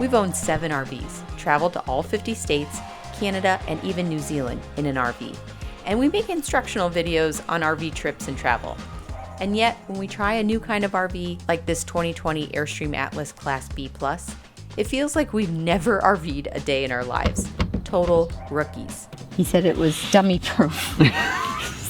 we've owned 7 RVs, traveled to all 50 states, Canada, and even New Zealand in an RV. And we make instructional videos on RV trips and travel. And yet, when we try a new kind of RV, like this 2020 Airstream Atlas Class B+, it feels like we've never RV'd a day in our lives. Total rookies. He said it was dummy proof.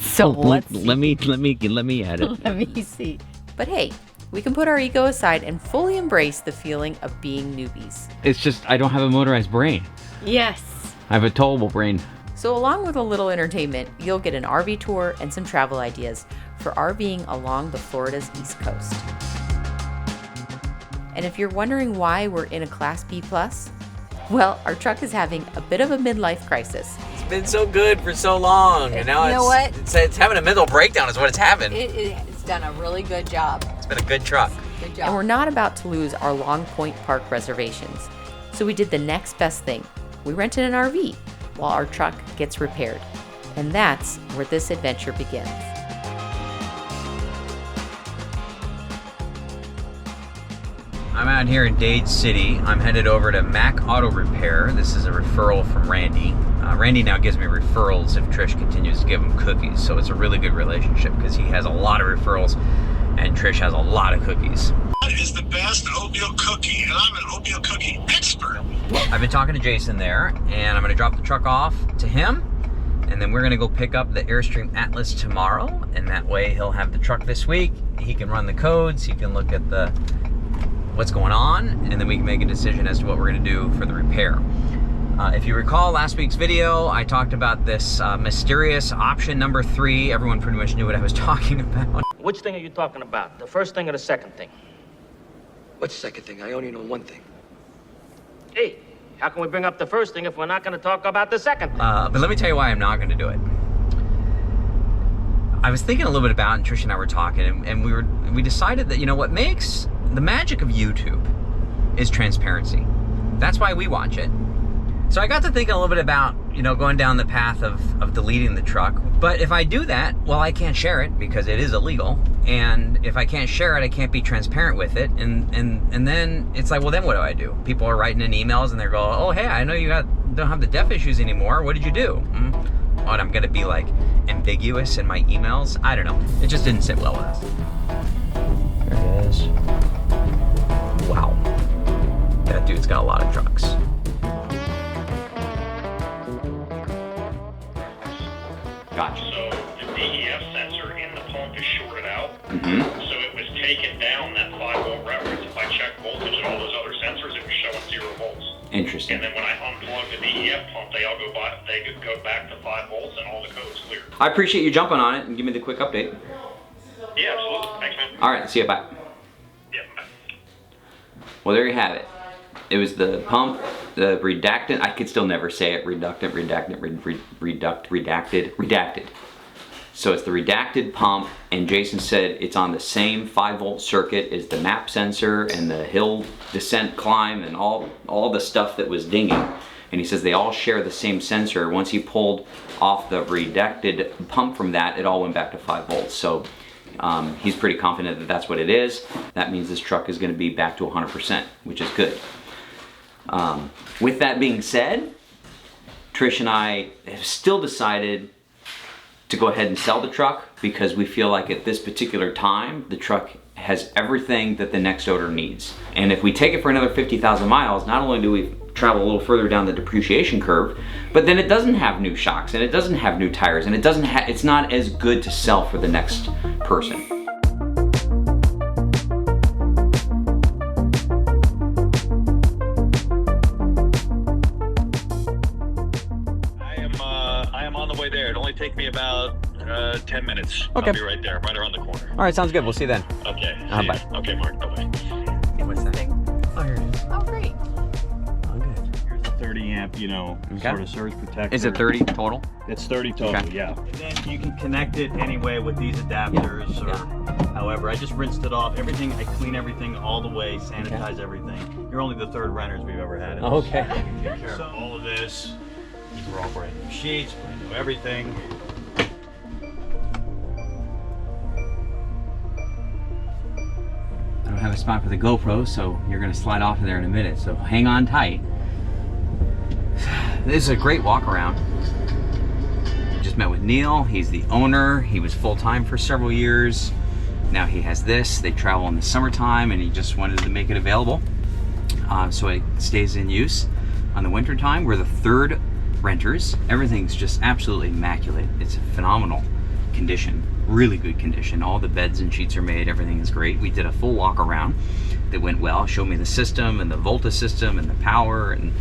So let me add it. Let me see. But hey, we can put our ego aside and fully embrace the feeling of being newbies. It's just, I don't have a motorized brain. Yes. I have a towable brain. So along with a little entertainment, you'll get an RV tour and some travel ideas for RVing along the Florida's East Coast. And if you're wondering why we're in a Class B+, well, our truck is having a bit of a midlife crisis. It's been so good for so long, and now it's having a mental breakdown is what it's having. It's done a really good job. It's been a good truck. Good job. And we're not about to lose our Long Point Park reservations. So we did the next best thing. We rented an RV while our truck gets repaired. And that's where this adventure begins. I'm out here in Dade City. I'm headed over to Mac Auto Repair. This is a referral from Randy. Randy now gives me referrals if Trish continues to give him cookies. So it's a really good relationship because he has a lot of referrals and Trish has a lot of cookies. What is the best oatmeal cookie? And I'm an oatmeal cookie expert. I've been talking to Jason there, and I'm going to drop the truck off to him, and then we're going to go pick up the Airstream Atlas tomorrow, and that way he'll have the truck this week. He can run the codes, he can look at what's going on, and then we can make a decision as to what we're going to do for the repair. If you recall last week's video, I talked about this mysterious option number 3. Everyone pretty much knew what I was talking about. Which thing are you talking about? The first thing or the second thing? What's the second thing? I only know one thing. Hey, how can we bring up the first thing if we're not going to talk about the second thing? But let me tell you why I'm not going to do it. I was thinking a little bit about it, and Trish and I were talking, and we decided that, you know, what makes the magic of YouTube is transparency. That's why we watch it. So I got to thinking a little bit about, you know, going down the path of deleting the truck. But if I do that, well, I can't share it because it is illegal. And if I can't share it, I can't be transparent with it. And then it's like, well, then what do I do? People are writing in emails and they're going, oh, hey, I know you don't have the deaf issues anymore. What did you do? What, I'm going to be like ambiguous in my emails? I don't know. It just didn't sit well with us. There it is. Wow. That dude's got a lot of trucks. Gotcha. So the DEF sensor in the pump is shorted out. Mm-hmm. So it was taken down that 5-volt reference. If I checked voltage at all those other sensors, it was showing 0 volts. Interesting. And then when I unplug the DEF pump, they go back to 5 volts and all the code's clear. I appreciate you jumping on it and give me the quick update. Yeah, absolutely. Thanks, man. All right, see you, bye. Yeah, bye. Well, there you have it. It was the pump, the redactant. I could still never say it. Redacted. So it's the redacted pump, and Jason said it's on the same 5-volt circuit as the map sensor and the hill descent climb and all the stuff that was dinging. And he says they all share the same sensor. Once he pulled off the redacted pump from that, it all went back to 5 volts. So he's pretty confident that that's what it is. That means this truck is going to be back to 100%, which is good. With that being said, Trish and I have still decided to go ahead and sell the truck because we feel like at this particular time, the truck has everything that the next owner needs. And if we take it for another 50,000 miles, not only do we travel a little further down the depreciation curve, but then it doesn't have new shocks and it doesn't have new tires and it's not as good to sell for the next person. I am on the way there. It only take me about 10 minutes. Okay. I'll be right there, right around the corner. All right, sounds good. We'll see you then. Okay. Bye. Okay, Mark. Bye-bye. What's that? Oh, here it is. Oh, great. Oh, good. Here's a 30 amp, sort of surge protector. Is it 30 total? It's 30 total, Okay. yeah. And then you can connect it anyway with these adapters or however. I just rinsed it off. Everything, I clean everything all the way, sanitize everything. You're only the 3rd renters we've ever had. Okay. Take care of all of this. These are all brand new sheets, brand new everything. don't have a spot for the GoPro, so you're gonna slide off of there in a minute, so hang on tight. This is a great walk around. Just met with Neil, he's the owner. He was full-time for several years. Now he has this. They travel in the summertime and he just wanted to make it available. So it stays in use on the winter time. We're the third renters. Everything's just absolutely immaculate. It's a phenomenal condition, really good condition. All the beds and sheets are made, everything is great. We did a full walk around that went well, showed me the system and the Volta system and the power and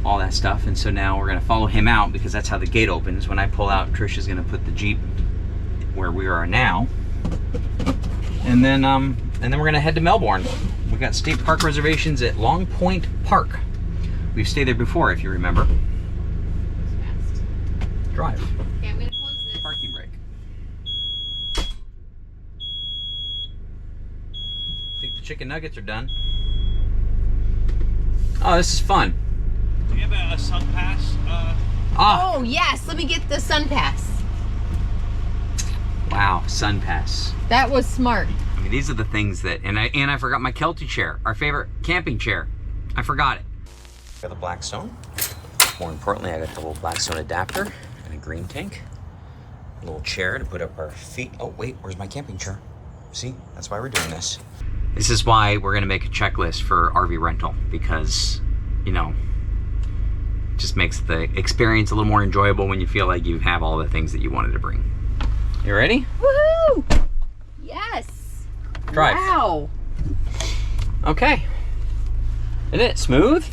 all that stuff. And so now we're gonna follow him out because that's how the gate opens. When I pull out, Trish is gonna put the Jeep where we are now. And then we're gonna head to Melbourne. We've got state park reservations at Long Point Park. We've stayed there before, if you remember. Drive. Okay, I'm gonna close this. Parking brake. Think the chicken nuggets are done. Oh, this is fun. Do you have a sun pass? Oh yes, let me get the sun pass. Wow, sun pass. That was smart. I mean, these are the things that, and I forgot my Kelty chair, our favorite camping chair. I forgot it. Got the Blackstone. More importantly, I got the little Blackstone adapter and a green tank. A little chair to put up our feet. Oh wait, where's my camping chair? See, that's why we're doing this. This is why we're gonna make a checklist for RV rental, because, you know, it just makes the experience a little more enjoyable when you feel like you have all the things that you wanted to bring. You ready? Woohoo! Yes. Drive. Wow. Okay. Isn't it smooth?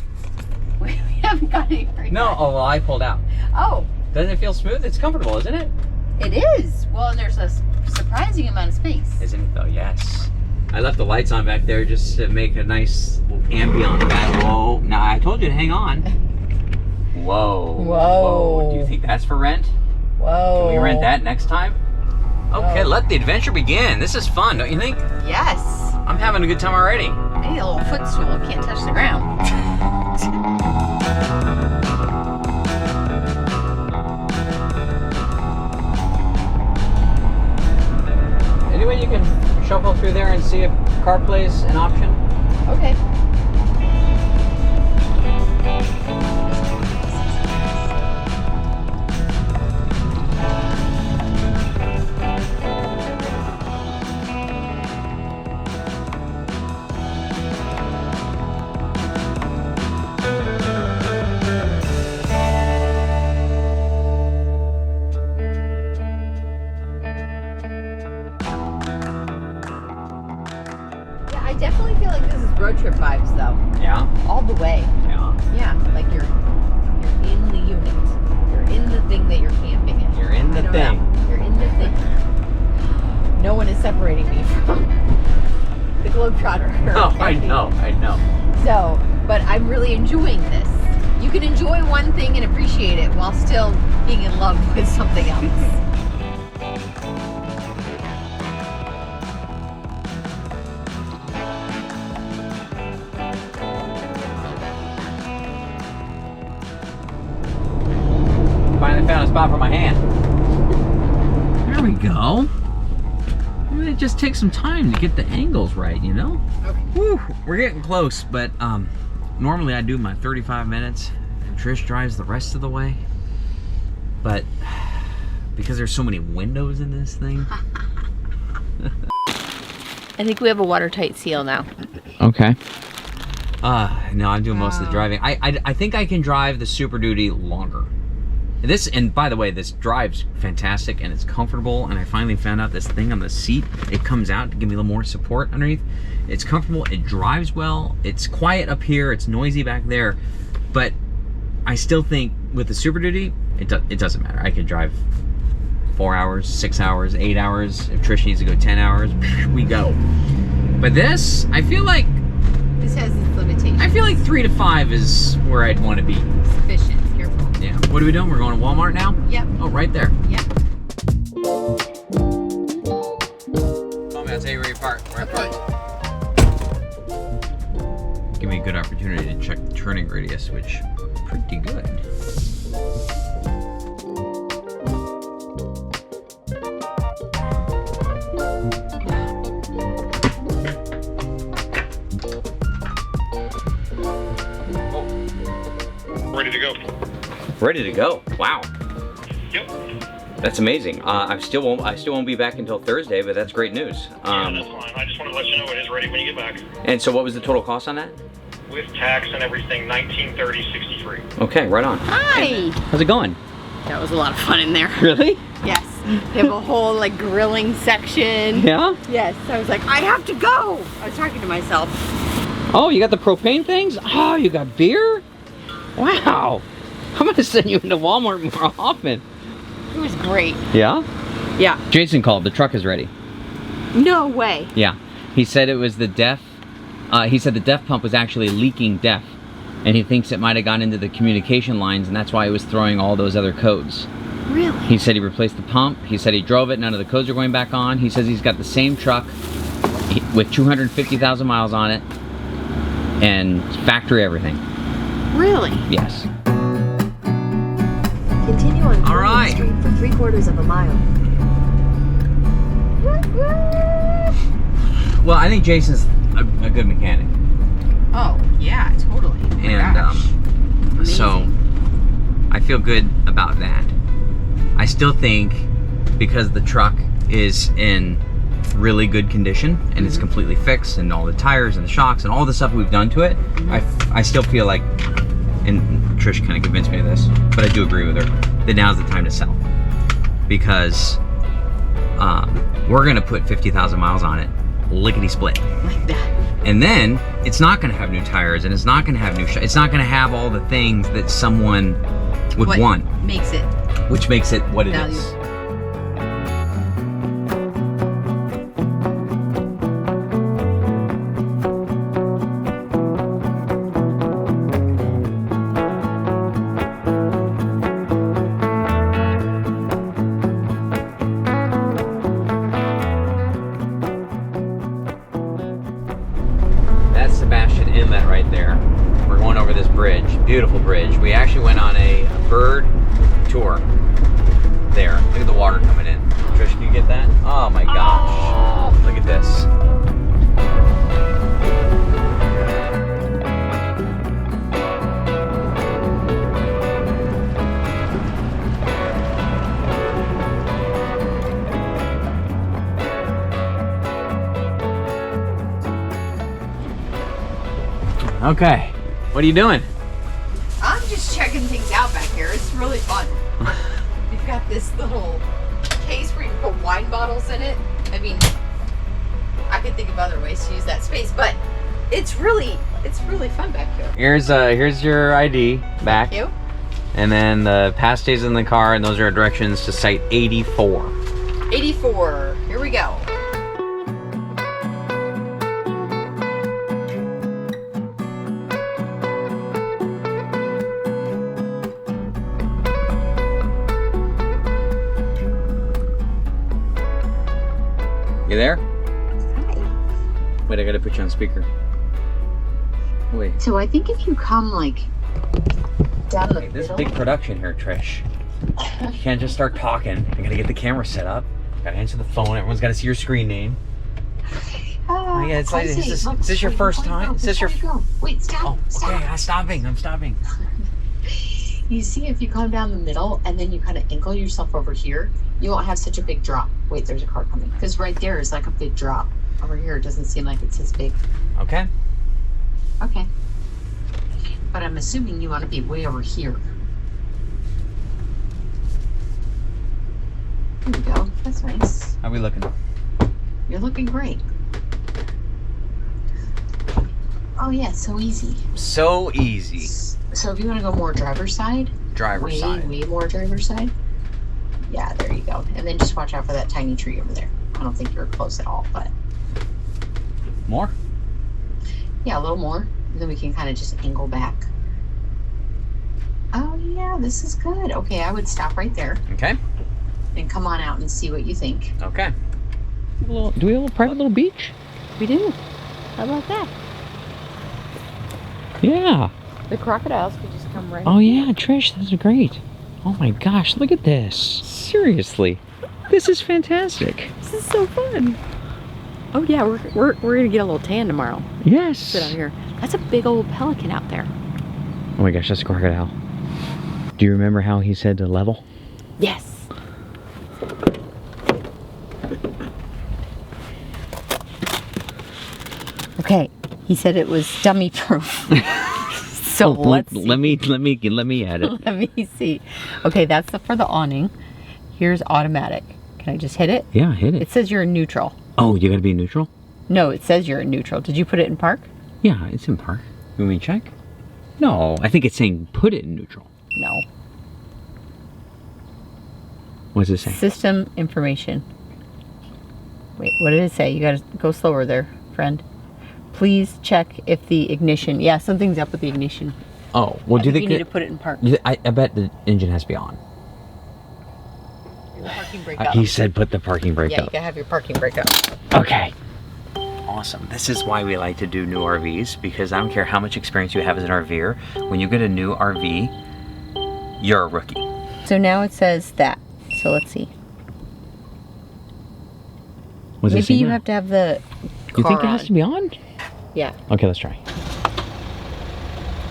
We haven't got any right No, now. oh, well, I pulled out. Oh, Doesn't it feel smooth? It's comfortable, isn't it? it is. Well, and there's a surprising amount of space. Isn't it though? Yes. I left the lights on back there just to make a nice little ambient back. Whoa. Now, I told you to hang on. Whoa. Whoa. Do you think that's for rent? Whoa. Can we rent that next time? Okay, Whoa. let the adventure begin. This is fun, don't you think? Yes. I'm having a good time already. I need a little footstool. Can't touch the ground. Any way you can shuffle through there and see if CarPlay's an option? Okay. I definitely feel like this is road trip vibes, though. Yeah? All the way. Yeah. Yeah, like you're in the unit. You're in the thing that you're camping in. You're in the I don't thing. know. You're in the thing. No one is separating me from the Globetrotter. Oh, I know. So, but I'm really enjoying this. You can enjoy one thing and appreciate it while still being in love with something else. Finally found a spot for my hand. There we go. I mean, it just takes some time to get the angles right, you know? Okay. Whew, we're getting close, but normally I do my 35 minutes and Trish drives the rest of the way. But because there's so many windows in this thing. I think we have a watertight seal now. Okay. No, I'm doing most of the driving. I think I can drive the Super Duty longer. This, and by the way, this drives fantastic and it's comfortable, and I finally found out this thing on the seat, it comes out to give me a little more support underneath. It's comfortable, it drives well, it's quiet up here, it's noisy back there, but I still think with the Super Duty, it doesn't matter. I could drive 4 hours, 6 hours, 8 hours. If Trish needs to go 10 hours, we go. But this, I feel like This has its limitations. I feel like 3 to 5 is where I'd want to be. Sufficient. Careful. Yeah. What are we doing? We're going to Walmart now? Yep. Oh, right there. Yep. Tell me, I'll tell you where you park. Where I park. Give me a good opportunity to check the turning radius, which pretty good. ready to go. Ready to go. Wow. Yep. That's amazing. I still won't be back until Thursday, but that's great news. Yeah, that's fine. I just want to let you know it is ready when you get back. And so what was the total cost on that? With tax and everything, $1930.63. Okay, right on. Hi! How's it going? That was a lot of fun in there. Really? Yes. They have a whole like grilling section. Yeah? Yes. I was like, I have to go! I was talking to myself. Oh, you got the propane things? Oh, you got beer? Wow. I'm gonna send you into Walmart more often. It was great. Yeah? Yeah. Jason called. The truck is ready. No way. Yeah. He said it was the DEF. He said the DEF pump was actually leaking DEF. And he thinks it might have gone into the communication lines, and that's why it was throwing all those other codes. Really? He said he replaced the pump. He said he drove it. None of the codes are going back on. He says he's got the same truck with 250,000 miles on it. And factory everything. Really? Yes. Continue on All right. Street for 3/4 of a mile. Well, I think Jason's a good mechanic. Oh, yeah, totally. Oh my And gosh. so I feel good about that. I still think because the truck is in really good condition and it's completely fixed, and all the tires and the shocks and all the stuff we've done to it, I still feel like, and Trish kind of convinced me of this, but I do agree with her, that now's the time to sell. Because we're gonna put 50,000 miles on it, lickety split. Like that. And then it's not gonna have new tires, and it's not gonna have new it's not gonna have all the things that someone would want. Makes it Which makes it what it valuable. is. That's Sebastian Inlet right there. We're going over this bridge, beautiful bridge. We actually went on a bird tour there. Look at the water coming in. Trish, can you get that? Oh my gosh. Look at this. Okay, what are you doing? I'm just checking things out back here. It's really fun. We've got this little case where you can put wine bottles in it. I mean, I could think of other ways to use that space, but it's really fun back here. Here's your ID back. Thank you. And then the pass stays in the car, and those are directions to site 84. 84. Here we go. You there? Hi. Wait, I gotta put you on speaker. Wait. So I think if you come like down the This middle. big production here, Trish. You can't just start talking. I gotta get the camera set up. Gotta answer the phone. Everyone's gotta see your screen name. Oh yeah, it's like, is this your first time? Is this your? Wait, stop. Oh, Stop. okay. I'm stopping. You see, if you come down the middle and then you kind of ankle yourself over here, you won't have such a big drop. Wait, there's a car coming. Because right there is like a big drop. Over here, it doesn't seem like it's this big. Okay. Okay. But I'm assuming you want to be way over here. There we go. That's nice. How we looking? You're looking great. Oh yeah, so easy. So easy. So if you want to go more driver's side, Driver's side. way more driver's side. Yeah, there you go. And then just watch out for that tiny tree over there. I don't think you're close at all, but More? yeah, a little more. And then we can kind of just angle back. Oh yeah, this is good. Okay, I would stop right there Okay. and come on out and see what you think. Okay. Do we have a private little beach? We do. How about that? Yeah. The crocodiles could just come right. Oh yeah, Trish, that's great. Oh my gosh, look at this. Seriously. This is fantastic. This is so fun. Oh yeah, we're gonna get a little tan tomorrow. Yes. Sit out here. That's a big old pelican out there. Oh my gosh, that's a crocodile. Do you remember how he said to level? Yes. Okay, he said it was dummy proof. So let's see. let me add it. Let me see. Okay, that's for the awning. Here's automatic. Can I just hit it? Yeah, hit it. It says you're in neutral. Oh, you gotta be neutral? No, it says you're in neutral. Did you put it in park? Yeah, it's in park. You want me to check? No, I think it's saying put it in neutral. No. What does it say? System information. Wait, what did it say? You gotta go slower there, friend. Please check if the ignition. Yeah, something's up with the ignition. Oh, well, do you think you need to put it in park? I bet the engine has to be on. The parking brake up. He said put the parking brake Yeah, up. you gotta have your parking brake up. Okay. Awesome. This is why we like to do new RVs, because I don't care how much experience you have as an RVer. When you get a new RV, you're a rookie. So now it says that. So let's see. What does it Maybe say you now? have to have the You think car it has on. to be on? Yeah. Okay, let's try.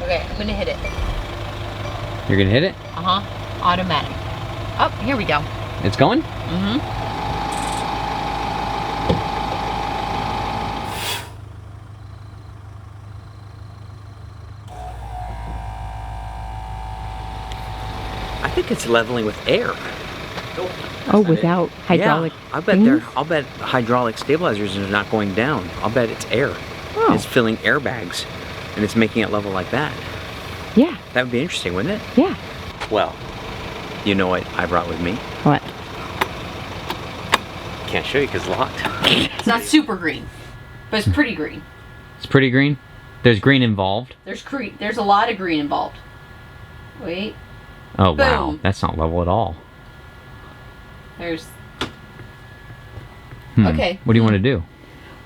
Okay, I'm gonna hit it. You're gonna hit it? Uh-huh. Automatic. Oh, here we go. It's going? Mm-hmm. I think it's leveling with air. Oh, without hydraulic. Yeah, I'll bet hydraulic stabilizers are not going down. I'll bet it's air. Oh. It's filling airbags and it's making it level like that. Yeah. That would be interesting, wouldn't it? Yeah. Well, you know what I brought with me? What? Can't show you because it's locked. It's not super green, but it's pretty green. It's pretty green. There's green involved. There's a lot of green involved. Wait, Oh, wow. Boom. That's not level at all. there's. Okay. What do you want to do?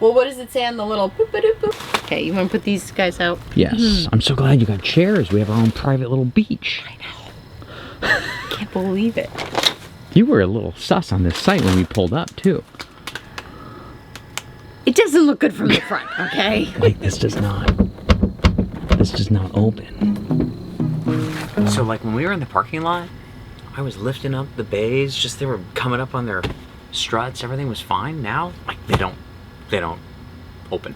Well, what does it say on the little boop boop boop? Okay, you want to put these guys out? Yes. I'm so glad you got chairs. We have our own private little beach. I know. Can't believe it. You were a little sus on this site when we pulled up, too. It doesn't look good from the front, okay? Like, this does not open. So, like, when we were in the parking lot, I was lifting up the bays, just they were coming up on their struts, everything was fine. Now, like, they don't open.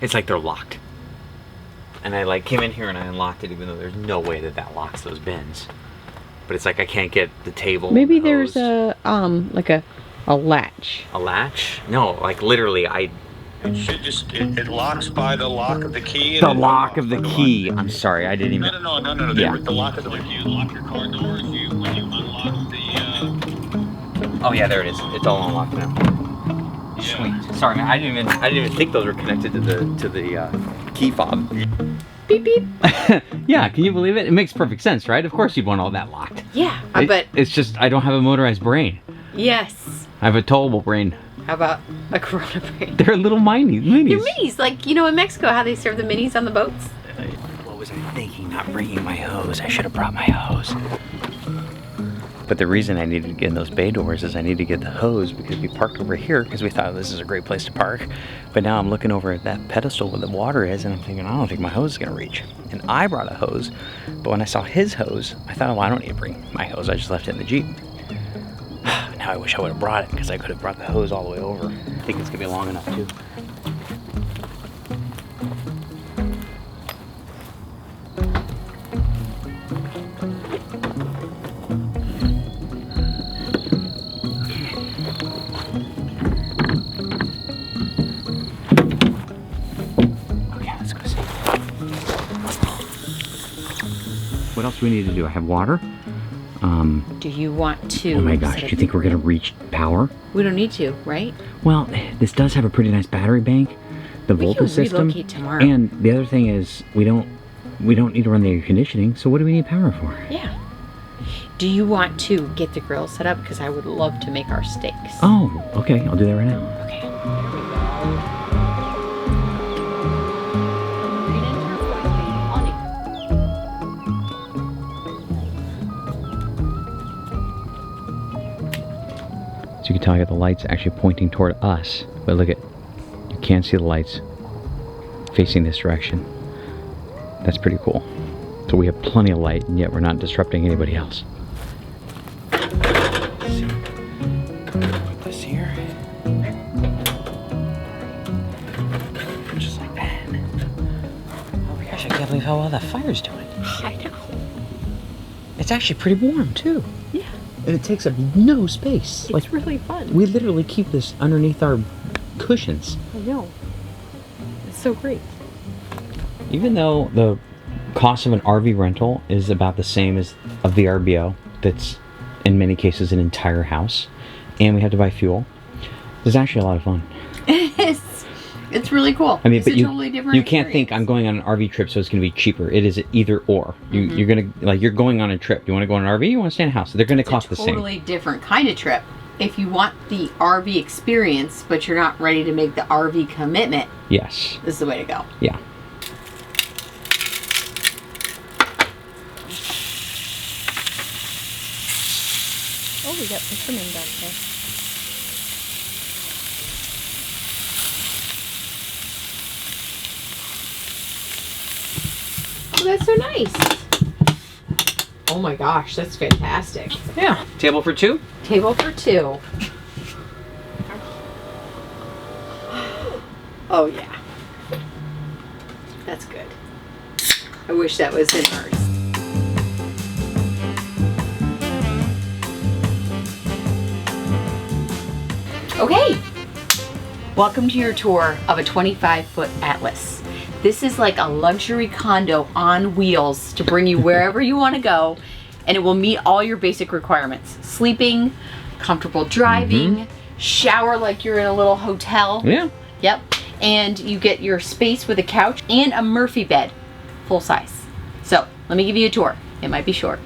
It's like they're locked. And I, like, came in here and I unlocked it, even though there's no way that locks those bins. But it's like I can't get the table. Maybe and the there's hose. like a latch. A latch? No, like, literally, It should just, it locks by the lock of the key. And the then lock of unlocks the key. I'm sorry, I didn't even. No. Yeah. The lock of the key. You lock your car door when you unlock the. Oh yeah, there it is. It's all unlocked now. Sweet. Sorry, man. I didn't even think those were connected to the key fob. Beep beep. Yeah, can you believe it? It makes perfect sense, right? Of course you'd want all that locked. Yeah, I bet. It's just I don't have a motorized brain. Yes. I have a towable brain. How about a Corona brain? They're little minis. They're minis, like, you know, in Mexico, how they serve the minis on the boats. What was I thinking? Not bringing my hose. I should have brought my hose. But the reason I needed to get in those bay doors is I need to get the hose because we parked over here because we thought this is a great place to park. But now I'm looking over at that pedestal where the water is and I'm thinking, I don't think my hose is going to reach. And I brought a hose, but when I saw his hose, I thought, well, I don't need to bring my hose. I just left it in the Jeep. Now I wish I would have brought it because I could have brought the hose all the way over. I think it's going to be long enough too. What else do we need to do? I have water. Do you want to? Oh my gosh, do you think we're gonna reach power? We don't need to, right? Well, this does have a pretty nice battery bank. The We voltage can system. relocate tomorrow. And the other thing is we don't need to run the air conditioning, so what do we need power for? Yeah. Do you want to get the grill set up? Because I would love to make our steaks. Oh, okay, I'll do that right now. Okay. So you can tell I got the lights actually pointing toward us. But look at, you can't see the lights facing this direction. That's pretty cool. So we have plenty of light, and yet we're not disrupting anybody else. Let's see. Put this here. Just like that. Oh my gosh, I can't believe how well that fire's doing. I know. It's actually pretty warm too. Yeah. And it takes up no space. It's really fun. We literally keep this underneath our cushions. I know. It's so great. Even though the cost of an RV rental is about the same as a VRBO, that's in many cases an entire house, and we have to buy fuel, it's actually a lot of fun. It's really cool. I mean, it's but a totally different you can't experience. think I'm going on an RV trip, so it's going to be cheaper. It is either or. You're gonna you're going on a trip. You want to go on an RV? You want to stay in a house? They're going to cost the same. Totally different kind of trip. If you want the RV experience, but you're not ready to make the RV commitment, Yes. this is the way to go. Yeah. Oh, we got fishermen back there. Oh, that's so nice. Oh my gosh, that's fantastic. Yeah. Table for two? Table for two. Oh yeah. That's good. I wish that was in ours. Okay. Welcome to your tour of a 25-foot Atlas. This is like a luxury condo on wheels to bring you wherever you want to go, and it will meet all your basic requirements. Sleeping, comfortable driving, shower like you're in a little hotel. Yeah. Yep. And you get your space with a couch and a Murphy bed, full size. So let me give you a tour. It might be short.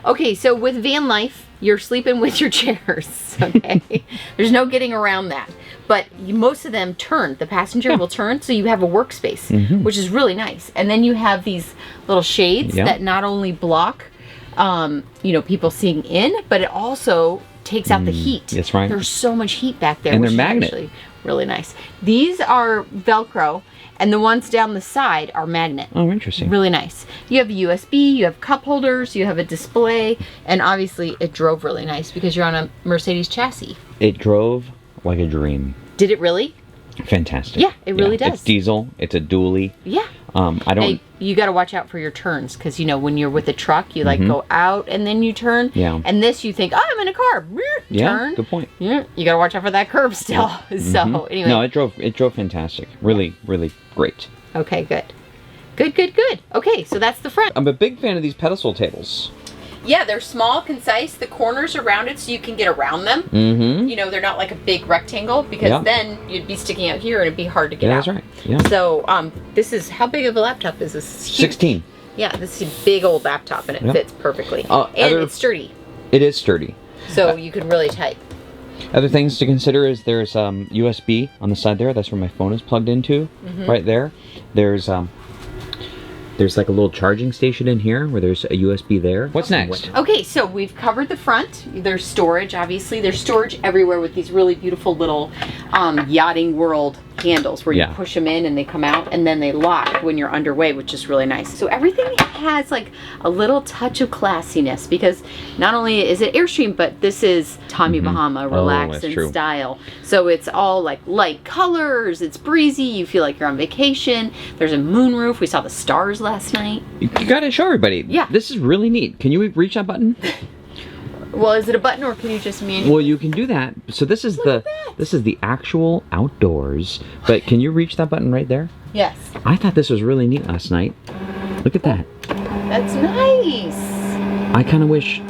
Okay, so with van life, you're sleeping with your chairs, okay? There's no getting around that. But most of them turn. The passenger will turn, so you have a workspace, which is really nice. And then you have these little shades that not only block, people seeing in, but it also takes out the heat. That's right. There's so much heat back there, And which they're is magnet. actually really nice. These are Velcro, and the ones down the side are magnet. Oh, interesting. Really nice. You have a USB, you have cup holders, you have a display, and obviously it drove really nice because you're on a Mercedes chassis. It drove like a dream. Did it really? Fantastic. Yeah, it really does. It's diesel. It's a dually. Yeah. I don't. Hey, you got to watch out for your turns because when you're with a truck, you like go out and then you turn. Yeah. And this, you think, oh, I'm in a car. Yeah. Turn. Good point. Yeah. You got to watch out for that curb still. So anyway. No, it drove fantastic. Really, really great. Okay, good. Good. Okay, so that's the front. I'm a big fan of these pedestal tables. Yeah, they're small, concise. The corners are rounded so you can get around them. Mm-hmm. They're not like a big rectangle because then you'd be sticking out here and it'd be hard to get out. That's right. Yeah. So this is, how big of a laptop is this? Huge. 16. Yeah, this is a big old laptop and it fits perfectly. And it's sturdy. It is sturdy. So you can really type. Other things to consider is there's USB on the side there. That's where my phone is plugged into. Right there. There's like a little charging station in here where there's a USB there. What's next? Okay, so we've covered the front. There's storage, obviously. There's storage everywhere with these really beautiful little yachting world handles where you push them in and they come out and then they lock when you're underway, which is really nice. So everything has like a little touch of classiness because not only is it Airstream, but this is Tommy Bahama, relax in style. So it's all like light colors, it's breezy, you feel like you're on vacation. There's a moonroof. We saw the stars last night. You gotta show everybody. Yeah. This is really neat. Can you reach that button? Well, is it a button or can you just manually? Well, you can do that. So this is the actual outdoors. But can you reach that button right there? Yes. I thought this was really neat last night. Look at that. That's nice. I kind of wish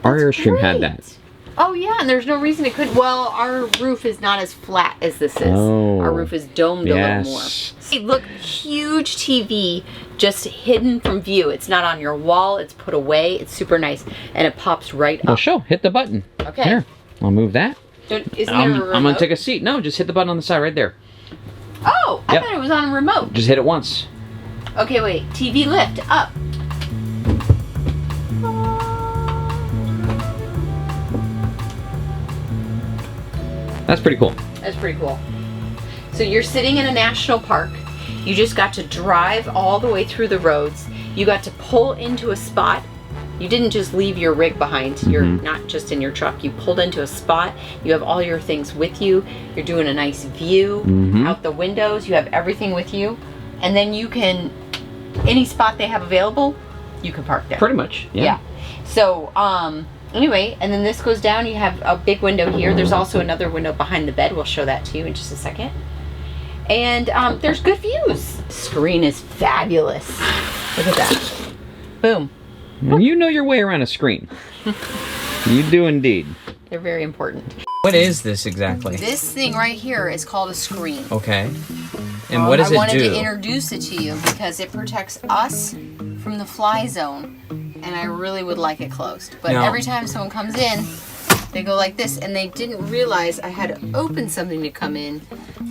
our Airstream had that. Oh yeah, and there's no reason it could. Well, our roof is not as flat as this is. Oh, our roof is domed a little more. See, look, huge TV just hidden from view. It's not on your wall. It's put away. It's super nice, and it pops right Well, up. hit the button. Okay. Here, I'll move that. Isn't there a I'm remote? gonna take a seat. No, just hit the button on the side right there. Oh, I thought it was on a remote. Just hit it once. Okay, wait. TV lift up. That's pretty cool. That's pretty cool. So you're sitting in a national park. You just got to drive all the way through the roads. You got to pull into a spot. You didn't just leave your rig behind. You're not just in your truck. You pulled into a spot. You have all your things with you. You're doing a nice view out the windows. You have everything with you. And then you can, any spot they have available, you can park there. Pretty much, yeah. So, anyway, and then this goes down. You have a big window here. There's also another window behind the bed. We'll show that to you in just a second. And there's good views. Screen is fabulous. Look at that. Boom. And you know your way around a screen. You do indeed. They're very important. What is this exactly? This thing right here is called a screen. Okay. And what does it do? I wanted to introduce it to you because it protects us from the fly zone, and I really would like it closed. But every time someone comes in, they go like this, and they didn't realize I had to open something to come in,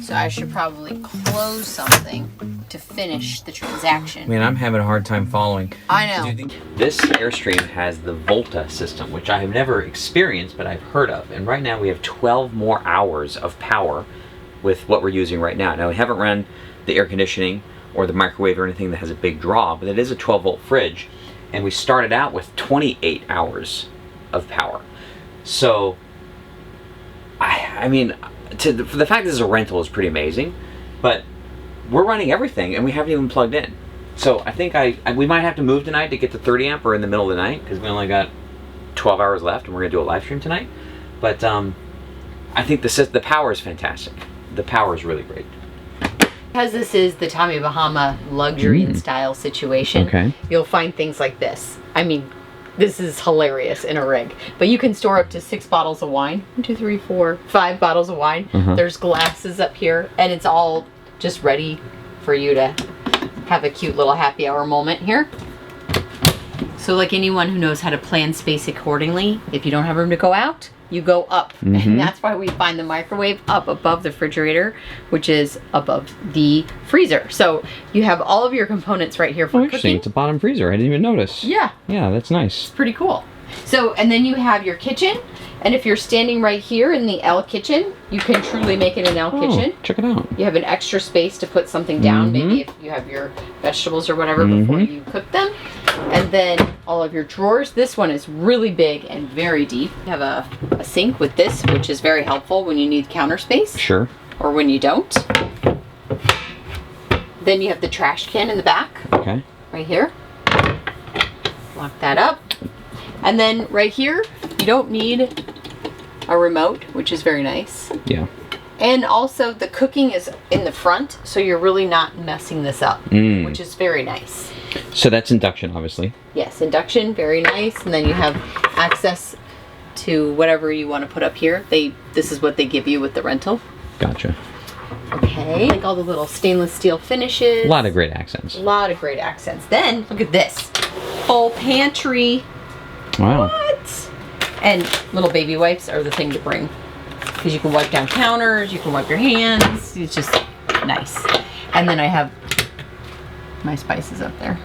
so I should probably close something to finish the transaction. Man, I'm having a hard time following. I know. This Airstream has the Volta system, which I have never experienced, but I've heard of. And right now we have 12 more hours of power with what we're using right now. Now, we haven't run the air conditioning or the microwave or anything that has a big draw, but it is a 12-volt fridge. And we started out with 28 hours of power. So, I mean, for the fact that this is a rental is pretty amazing, but we're running everything and we haven't even plugged in. So I think we might have to move tonight to get to 30 amp or in the middle of the night because we only got 12 hours left and we're gonna do a live stream tonight. But I think the power is fantastic. The power is really great. Because this is the Tommy Bahama luxury and style situation, you'll find things like this. I mean, this is hilarious in a rig. But you can store up to 6 bottles of wine. 1, 2, 3, 4, 5 bottles of wine. There's glasses up here, and it's all just ready for you to have a cute little happy hour moment here. So like anyone who knows how to plan space accordingly, if you don't have room to go out, you go up. And that's why we find the microwave up above the refrigerator, which is above the freezer. So you have all of your components right here for interesting. cooking. It's a bottom freezer. I didn't even notice. Yeah. Yeah, that's nice. It's pretty cool. So, and then you have your kitchen. And if you're standing right here in the L kitchen, you can truly make it an L kitchen. Check it out. You have an extra space to put something down, maybe if you have your vegetables or whatever before you cook them. And then all of your drawers. This one is really big and very deep. You have a sink with this, which is very helpful when you need counter space. Sure. Or when you don't. Then you have the trash can in the back. Okay. Right here. Lock that up. And then right here, you don't need a remote, which is very nice. Yeah. And also the cooking is in the front, so you're really not messing this up, which is very nice. So that's induction, obviously. Yes, induction, very nice. And then you have access to whatever you want to put up here. This is what they give you with the rental. Gotcha. Okay. Like all the little stainless steel finishes. A lot of great accents. A lot of great accents. Then, look at this. Full pantry. Wow. What? And little baby wipes are the thing to bring. Because you can wipe down counters, you can wipe your hands. It's just nice. And then I have my spices up there.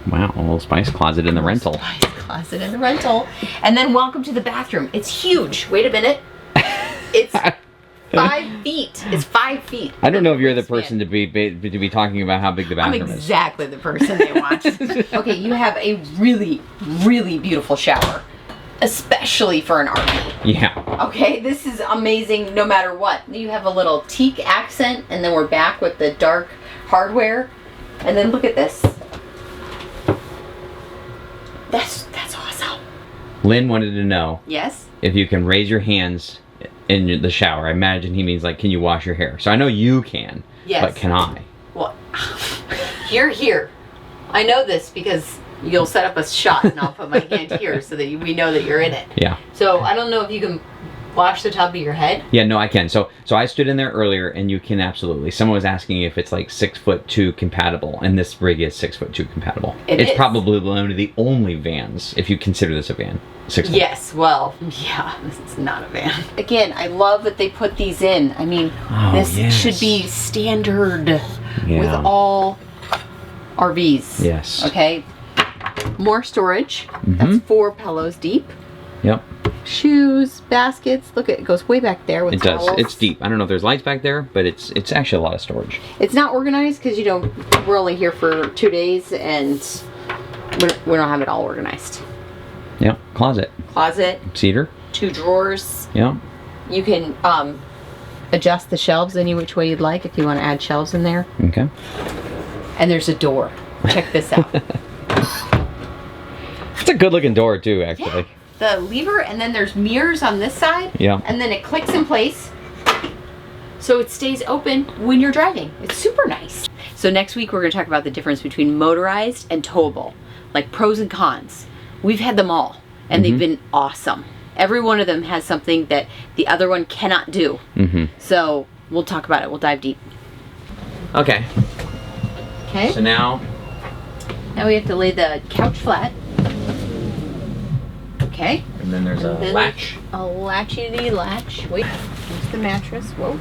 Wow, a little spice closet in the rental. Spice closet in the rental. And then welcome to the bathroom. It's huge. Wait a minute. It's 5 feet. It's 5 feet. I don't know if you're the person to be talking about how big the bathroom is. I'm exactly the person they want. Okay, you have a really, really beautiful shower. Especially for an RV. Yeah. Okay, this is amazing no matter what. You have a little teak accent, and then we're back with the dark hardware. And then look at this. That's awesome. Lynn wanted to know. Yes? If you can raise your hands in the shower. I imagine he means like, can you wash your hair? So I know you can. Yes. But can I? Well, here. I know this because you'll set up a shot and I'll put my hand here so that we know that you're in it. Yeah. So I don't know if you can wash the top of your head. Yeah, no, I can. So I stood in there earlier and you can absolutely. Someone was asking if it's like 6'2" compatible, and this rig is 6'2" compatible. It's probably one of the only vans, if you consider this a van. 6'1". Yes, well, yeah, this is not a van. Again, I love that they put these in. I mean, this should be standard with all RVs. Yes. Okay. More storage. That's 4 pillows deep. Yep. Shoes, baskets. Look, it goes way back there with towels. It does. It's deep. I don't know if there's lights back there, but it's actually a lot of storage. It's not organized because, you know, we're only here for 2 days and We don't have it all organized. Yeah, closet. Closet, Cedar. 2 drawers. Yeah. You can adjust the shelves any which way you'd like if you want to add shelves in there. Okay. And there's a door. Check this out. It's a good looking door too, actually. Yeah. The lever, and then there's mirrors on this side. Yeah. And then it clicks in place. So it stays open when you're driving. It's super nice. So next week we're going to talk about the difference between motorized and towable. Like pros and cons. We've had them all. And they've been awesome. Every one of them has something that the other one cannot do. So we'll talk about it. We'll dive deep. Okay. Okay. So now we have to lay the couch flat. Okay. And then there's a then latch. A latchety latch. Wait. Here's the mattress. Whoa.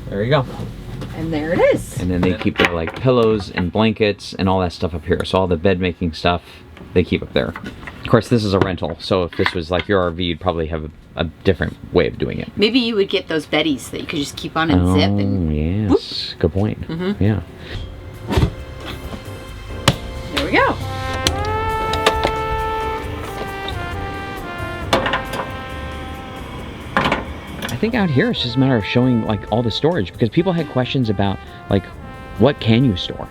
There you go. And there it is. And then they keep their like pillows and blankets and all that stuff up here. So all the bed making stuff they keep up there. Of course, this is a rental, so if this was like your RV, you'd probably have a different way of doing it. Maybe you would get those beddies that you could just keep on and zip. And yes, whoop. Good point. Yeah. There we go. I think out here it's just a matter of showing like all the storage, because people had questions about like, what can you store?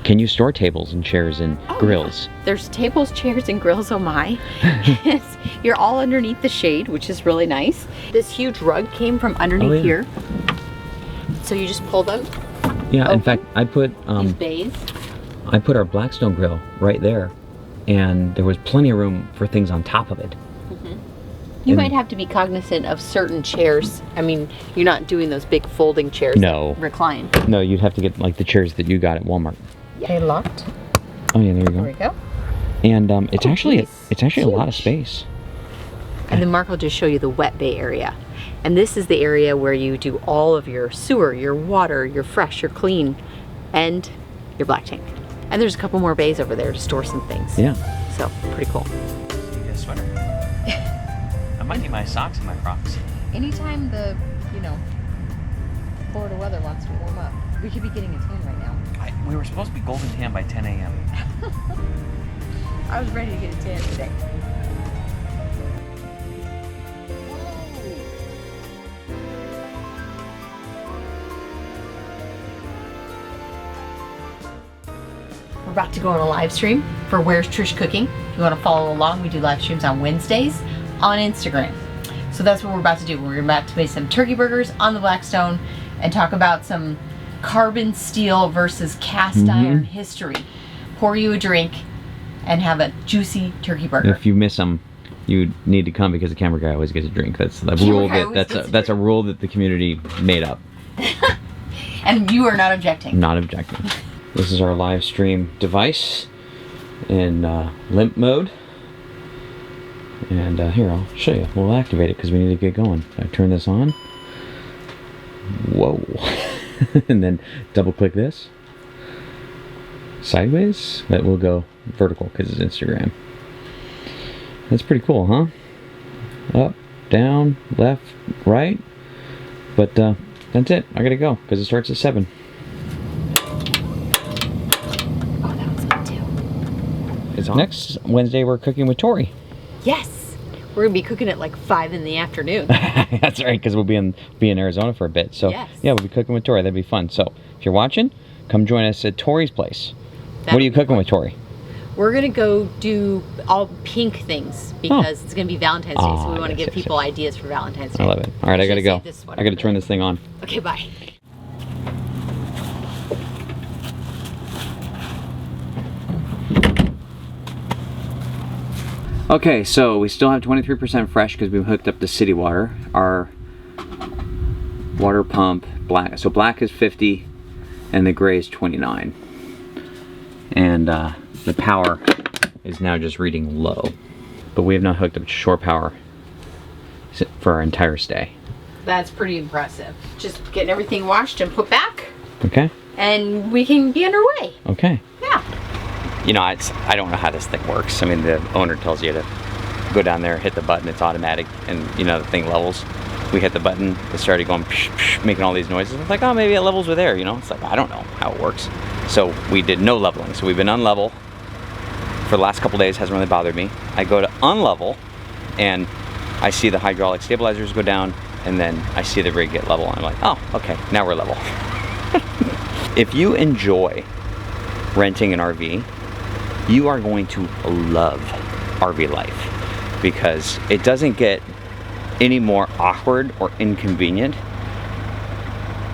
Can you store tables and chairs and grills? Yeah. There's tables, chairs, and grills, oh my. You're all underneath the shade, which is really nice. This huge rug came from underneath here. So you just pull them. Yeah, in fact, I put these bays. I put our Blackstone grill right there, and there was plenty of room for things on top of it. You might have to be cognizant of certain chairs. I mean, you're not doing those big folding chairs that recline. No, you'd have to get like the chairs that you got at Walmart. Okay, locked. Oh yeah, there you go. There we go. And it's actually a lot of space. And then Marc will just show you the wet bay area. And this is the area where you do all of your sewer, your water, your fresh, your clean, and your black tank. And there's a couple more bays over there to store some things. Yeah. So, pretty cool. Need a sweater. I might need my socks and my Crocs. Anytime the, Florida weather wants to warm up, we could be getting a tan right now. We were supposed to be golden tan by 10 a.m. I was ready to get a tan today. We're about to go on a live stream for Where's Trish Cooking. If you want to follow along, we do live streams on Wednesdays on Instagram. So that's what we're about to do. We're about to make some turkey burgers on the Blackstone and talk about some carbon steel versus cast iron history. Pour you a drink and have a juicy turkey burger. If you miss them, you need to come because the camera guy always gets a drink. That's the rule that's a rule that the community made up. And you are not objecting. Not objecting. This is our live stream device in limp mode. And here, I'll show you. We'll activate it because we need to get going. I turn this on. Whoa. And then double click this. Sideways. That will go vertical because it's Instagram. That's pretty cool, huh? Up, down, left, right. But that's it. I gotta go because it starts at 7. Oh, that was good too. It's on. Next Wednesday we're cooking with Tori. Yes. We're gonna be cooking at like 5 in the afternoon. That's right, because we'll be in Arizona for a bit. So yeah, we'll be cooking with Tori. That'd be fun. So if you're watching, come join us at Tori's place. What are you cooking with Tori? We're gonna go do all pink things because it's gonna be Valentine's Day, so we want to give people ideas for Valentine's Day. I love it. All right, I gotta go. I gotta turn this thing on. Okay, bye. Okay, so we still have 23% fresh because we hooked up to city water. Our water pump, black. So black is 50 and the gray is 29. And the power is now just reading low. But we have not hooked up to shore power for our entire stay. That's pretty impressive. Just getting everything washed and put back. Okay. And we can be underway. Okay. Yeah. You know, I don't know how this thing works. I mean, the owner tells you to go down there, hit the button, it's automatic, and you know, the thing levels. We hit the button, it started going psh, psh, making all these noises. It's like, oh, maybe it levels with air, you know? It's like, I don't know how it works. So we did no leveling. So we've been unlevel for the last couple days hasn't really bothered me. I go to unlevel and I see the hydraulic stabilizers go down, and then I see the rig get level, and I'm like, oh, okay, now we're level. If you enjoy renting an RV, you are going to love RV life, because it doesn't get any more awkward or inconvenient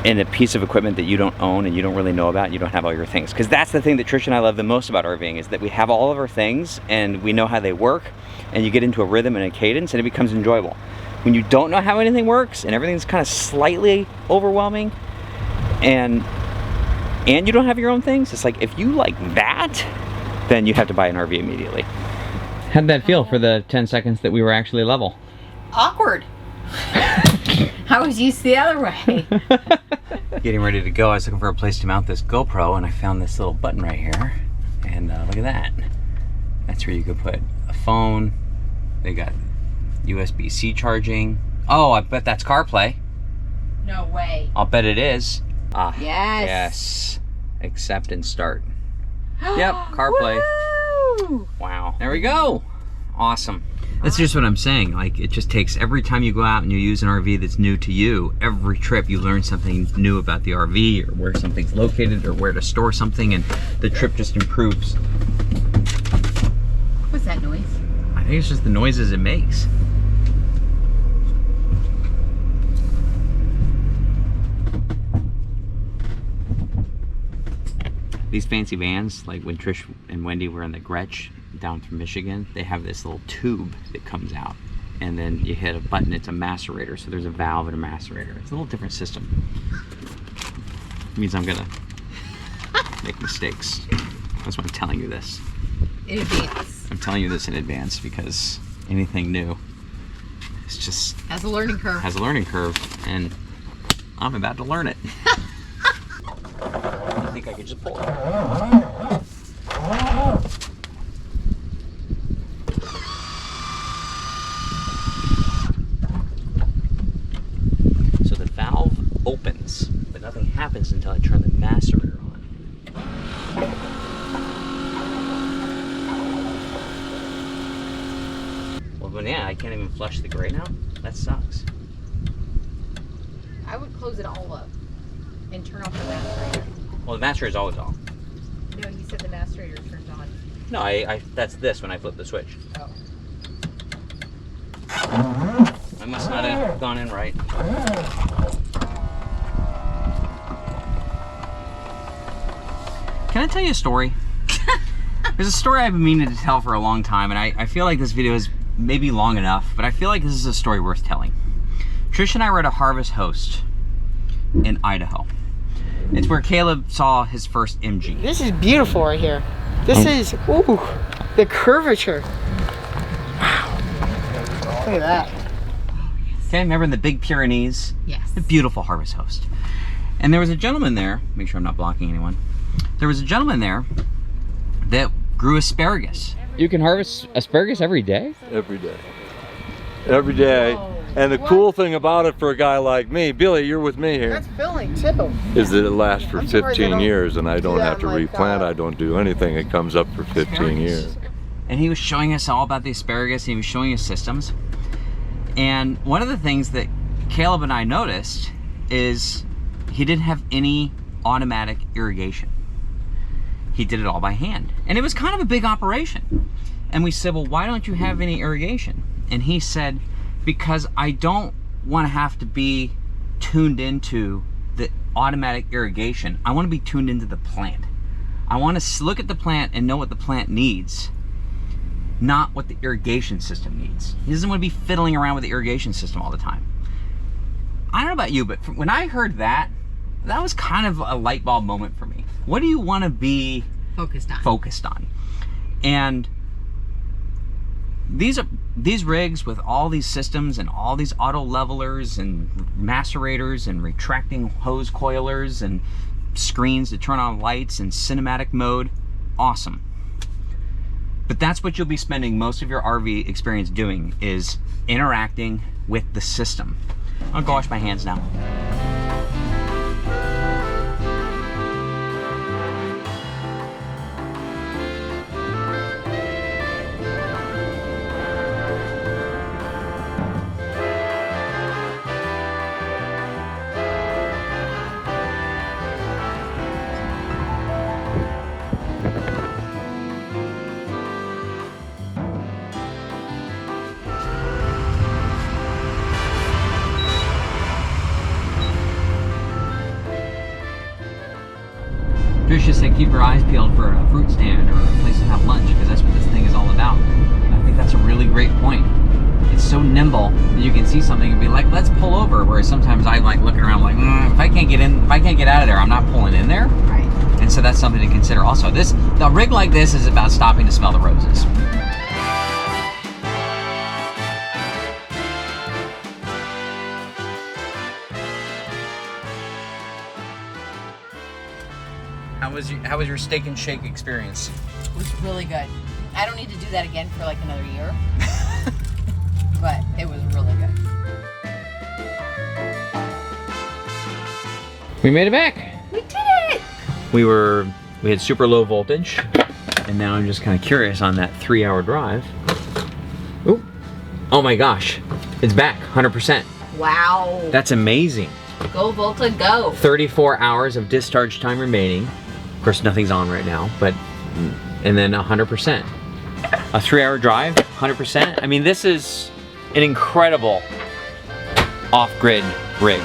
in a piece of equipment that you don't own and you don't really know about, and you don't have all your things. Because that's the thing that Trish and I love the most about RVing, is that we have all of our things and we know how they work, and you get into a rhythm and a cadence and it becomes enjoyable. When you don't know how anything works and everything's kind of slightly overwhelming, and you don't have your own things, it's like, if you like that, then you have to buy an RV immediately. How did that feel for the 10 seconds that we were actually level? Awkward. I was used the other way. Getting ready to go, I was looking for a place to mount this GoPro, and I found this little button right here. And look at that. That's where you could put a phone. They got USB-C charging. Oh, I bet that's CarPlay. No way. I'll bet it is. Ah, Yes. yes. Accept and start. Yep, CarPlay. Woo! Wow. There we go. Awesome. That's just what I'm saying. Like, it just takes, every time you go out and you use an RV that's new to you, every trip you learn something new about the RV, or where something's located, or where to store something, and the trip just improves. What's that noise? I think it's just the noises it makes. These fancy vans, like when Trish and Wendy were in the Gretsch down from Michigan, they have this little tube that comes out, and then you hit a button, it's a macerator. So there's a valve and a macerator. It's a little different system. It means I'm gonna make mistakes. That's why I'm telling you this. In advance. I'm telling you this in advance, because anything new, it's just Has a learning curve. has a learning curve, and I'm about to learn it. I think I could just pull it. So the valve opens, but nothing happens until I turn the macerator on. Well, but yeah, I can't even flush the gray now? That sucks. I would close it all up and turn off the macerator. Well, the macerator is always on. No, you said the macerator turns on. No, I that's this when I flip the switch. Oh. I must not have gone in right. Can I tell you a story? There's a story I've been meaning to tell for a long time, and I feel like this video is maybe long enough, but I feel like this is a story worth telling. Trish and I were at a harvest host in Idaho. It's where Caleb saw his first MG. This is beautiful right here. This is, ooh, the curvature. Wow. Look at that. Okay, remember in the Big Pyrenees? Yes. The beautiful harvest host. And there was a gentleman there, make sure I'm not blocking anyone. There was a gentleman there that grew asparagus. You can harvest asparagus every day? Every day. Every day. And the cool thing about it for a guy like me, Billy, you're with me here, That's filling too. is that it lasts for I'm surprised they 15 don't years, and I don't do have to that like, replant, I don't do anything. It comes up for 15 years. And he was showing us all about the asparagus, and he was showing us systems. And one of the things that Caleb and I noticed is he didn't have any automatic irrigation. He did it all by hand. And it was kind of a big operation. And we said, well, why don't you have any irrigation? And he said, because I don't want to have to be tuned into the automatic irrigation. I want to be tuned into the plant. I want to look at the plant and know what the plant needs, not what the irrigation system needs. He doesn't want to be fiddling around with the irrigation system all the time. I don't know about you, but when I heard that, that was kind of a light bulb moment for me. What do you want to be focused on? And these rigs with all these systems and all these auto levelers and macerators and retracting hose coilers and screens to turn on lights and cinematic mode, awesome. But that's what you'll be spending most of your RV experience doing, is interacting with the system. I'll go wash my hands now. Trish just said keep your eyes peeled for a fruit stand or a place to have lunch, because that's what this thing is all about. And I think that's a really great point. It's so nimble that you can see something and be like, let's pull over. Whereas sometimes I like looking around like, if I can't get in, if I can't get out of there, I'm not pulling in there. Right. And so that's something to consider also. The rig like this is about stopping to smell the roses. How was your steak and shake experience? It was really good. I don't need to do that again for like another year. But it was really good. We made it back. We did it! We had super low voltage, and now I'm just kind of curious on that 3-hour drive. Ooh. Oh my gosh, it's back 100%. Wow. That's amazing. Go Volta, go. 34 hours of discharge time remaining. Of course, nothing's on right now, but, and then 100%. A 3-hour drive, 100%. I mean, this is an incredible off-grid rig.